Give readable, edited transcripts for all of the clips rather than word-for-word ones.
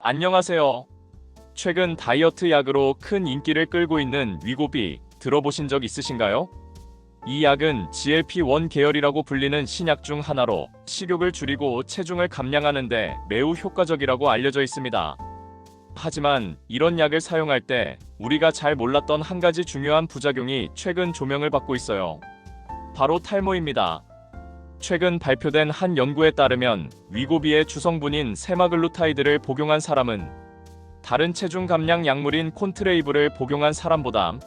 안녕하세요. 최근 다이어트 약으로 큰 인기를 끌고 있는 위고비 들어보신 적 있으신가요? 이 약은 GLP-1 계열이라고 불리는 신약 중 하나로 식욕을 줄이고 체중을 감량하는 데 매우 효과적이라고 알려져 있습니다. 하지만 이런 약을 사용할 때 우리가 잘 몰랐던 한 가지 중요한 부작용이 최근 조명을 받고 있어요. 바로 탈모입니다. 최근 발표된 한 연구에 따르면 위고비의 주성분인 세마글루타이드를 복용한 사람은 다른 체중 감량 약물인 콘트레이브를 복용한 사람보다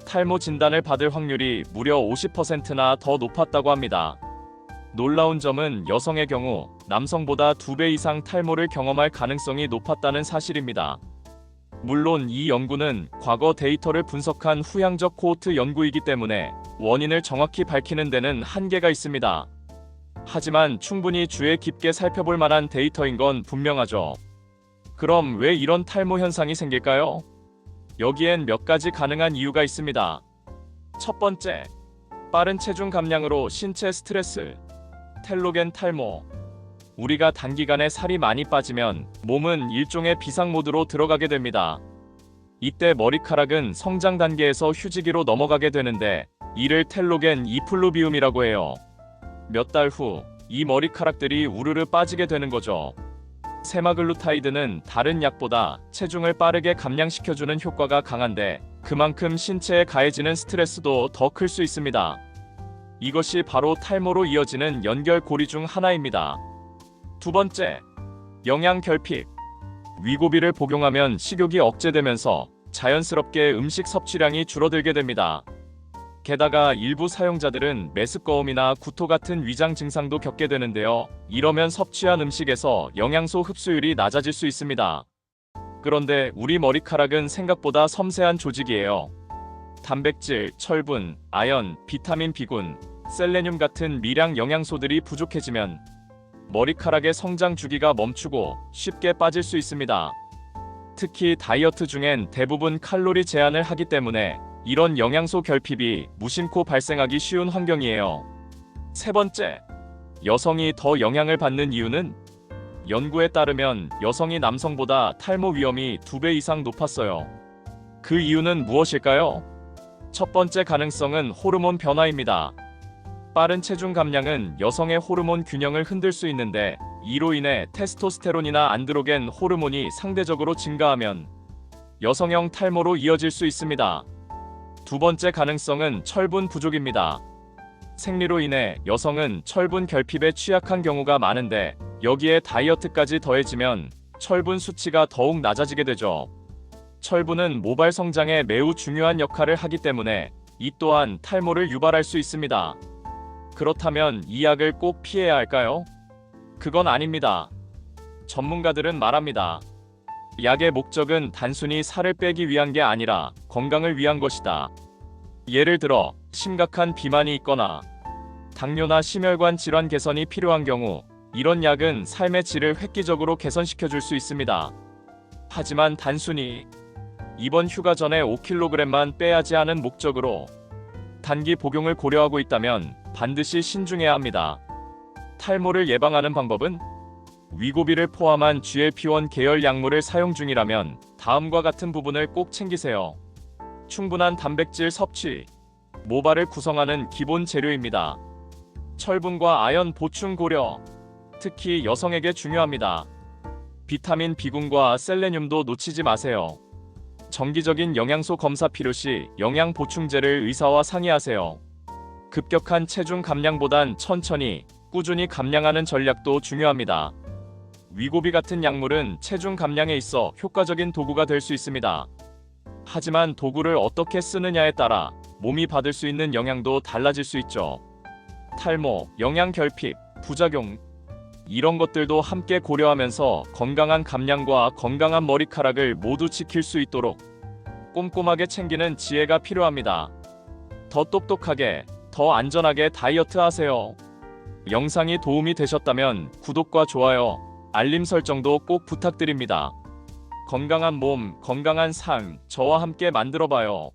탈모 진단을 받을 확률이 무려 50%나 더 높았다고 합니다. 놀라운 점은 여성의 경우 남성보다 2배 이상 탈모를 경험할 가능성이 높았다는 사실입니다. 물론 이 연구는 과거 데이터를 분석한 후향적 코호트 연구이기 때문에 원인을 정확히 밝히는 데는 한계가 있습니다. 하지만 충분히 주의 깊게 살펴볼 만한 데이터인 건 분명하죠. 그럼 왜 이런 탈모 현상이 생길까요? 여기엔 몇 가지 가능한 이유가 있습니다. 첫 번째, 빠른 체중 감량으로 신체 스트레스, 텔로겐 탈모. 우리가 단기간에 살이 많이 빠지면 몸은 일종의 비상 모드로 들어가게 됩니다. 이때 머리카락은 성장 단계에서 휴지기로 넘어가게 되는데 이를 텔로겐 이플루비움이라고 해요. 몇 달 후 이 머리카락들이 우르르 빠지게 되는 거죠. 세마글루타이드는 다른 약보다 체중을 빠르게 감량시켜주는 효과가 강한데 그만큼 신체에 가해지는 스트레스도 더 클 수 있습니다. 이것이 바로 탈모로 이어지는 연결고리 중 하나입니다. 두 번째, 영양 결핍. 위고비를 복용하면 식욕이 억제되면서 자연스럽게 음식 섭취량이 줄어들게 됩니다. 게다가 일부 사용자들은 메스꺼움이나 구토 같은 위장 증상도 겪게 되는데요. 이러면 섭취한 음식에서 영양소 흡수율이 낮아질 수 있습니다. 그런데 우리 머리카락은 생각보다 섬세한 조직이에요. 단백질, 철분, 아연, 비타민 B군, 셀레늄 같은 미량 영양소들이 부족해지면 머리카락의 성장 주기가 멈추고 쉽게 빠질 수 있습니다. 특히 다이어트 중엔 대부분 칼로리 제한을 하기 때문에 이런 영양소 결핍이 무심코 발생하기 쉬운 환경이에요. 세 번째, 여성이 더 영향을 받는 이유는? 연구에 따르면 여성이 남성보다 탈모 위험이 2배 이상 높았어요. 그 이유는 무엇일까요? 첫 번째 가능성은 호르몬 변화입니다. 빠른 체중 감량은 여성의 호르몬 균형을 흔들 수 있는데 이로 인해 테스토스테론이나 안드로겐 호르몬이 상대적으로 증가하면 여성형 탈모로 이어질 수 있습니다. 두 번째 가능성은 철분 부족입니다. 생리로 인해 여성은 철분 결핍에 취약한 경우가 많은데 여기에 다이어트까지 더해지면 철분 수치가 더욱 낮아지게 되죠. 철분은 모발 성장에 매우 중요한 역할을 하기 때문에 이 또한 탈모를 유발할 수 있습니다. 그렇다면 이 약을 꼭 피해야 할까요? 그건 아닙니다. 전문가들은 말합니다. 약의 목적은 단순히 살을 빼기 위한 게 아니라 건강을 위한 것이다. 예를 들어 심각한 비만이 있거나 당뇨나 심혈관 질환 개선이 필요한 경우 이런 약은 삶의 질을 획기적으로 개선시켜줄 수 있습니다. 하지만 단순히 이번 휴가 전에 5kg만 빼야지 하는 목적으로 단기 복용을 고려하고 있다면 반드시 신중해야 합니다. 탈모를 예방하는 방법은? 위고비를 포함한 GLP-1 계열 약물을 사용 중이라면 다음과 같은 부분을 꼭 챙기세요. 충분한 단백질 섭취. 모발을 구성하는 기본 재료입니다. 철분과 아연 보충 고려. 특히 여성에게 중요합니다. 비타민 B군과 셀레늄도 놓치지 마세요. 정기적인 영양소 검사 필요시 영양 보충제를 의사와 상의하세요. 급격한 체중 감량보단 천천히, 꾸준히 감량하는 전략도 중요합니다. 위고비 같은 약물은 체중 감량에 있어 효과적인 도구가 될 수 있습니다. 하지만 도구를 어떻게 쓰느냐에 따라 몸이 받을 수 있는 영향도 달라질 수 있죠. 탈모, 영양 결핍, 부작용, 이런 것들도 함께 고려하면서 건강한 감량과 건강한 머리카락을 모두 지킬 수 있도록 꼼꼼하게 챙기는 지혜가 필요합니다. 더 똑똑하게, 더 안전하게 다이어트 하세요. 영상이 도움이 되셨다면 구독과 좋아요, 알림 설정도 꼭 부탁드립니다. 건강한 몸, 건강한 삶, 저와 함께 만들어봐요.